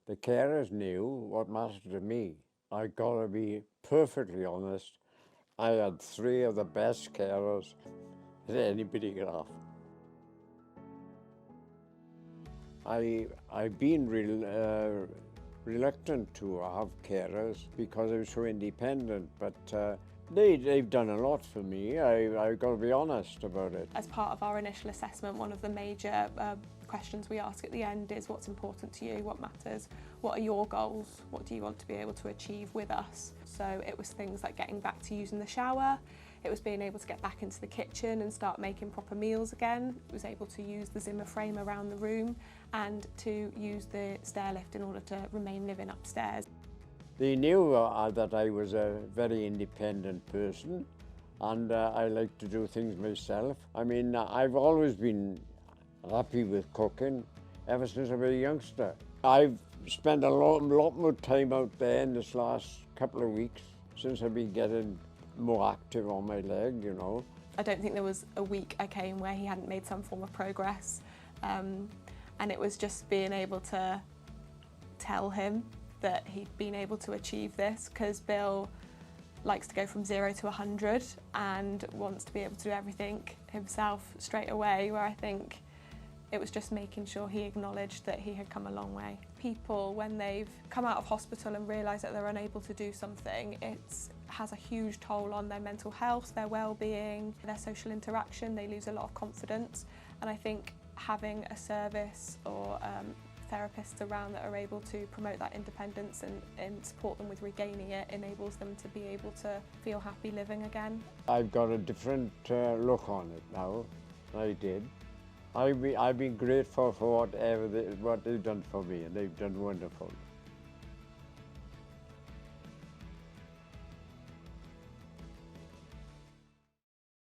The carers knew what mattered to me. I gotta be perfectly honest. I had three of the best carers that anybody could have. I've been reluctant to have carers because I was so independent, but they've done a lot for me. I've got to be honest about it. As part of our initial assessment, one of the major questions we ask at the end is what's important to you, what matters, what are your goals, what do you want to be able to achieve with us. So it was things like getting back to using the shower, it was being able to get back into the kitchen and start making proper meals again, it was able to use the Zimmer frame around the room and to use the stair lift in order to remain living upstairs. They knew that I was a very independent person and I like to do things myself. I mean, I've always been happy with cooking ever since I was a youngster. I've spent a lot more time out there in this last couple of weeks since I've been getting more active on my leg, you know. I don't think there was a week I came where he hadn't made some form of progress, and it was just being able to tell him that he'd been able to achieve this, because Bill likes to go from 0 to 100 and wants to be able to do everything himself straight away, where I think it was just making sure he acknowledged that he had come a long way. People, when they've come out of hospital and realise that they're unable to do something, it has a huge toll on their mental health, their well-being, their social interaction. They lose a lot of confidence, and I think having a service or therapists around that are able to promote that independence and support them with regaining it enables them to be able to feel happy living again. I've got a different look on it now than I did. I've been grateful for what they've done for me, and they've done wonderful.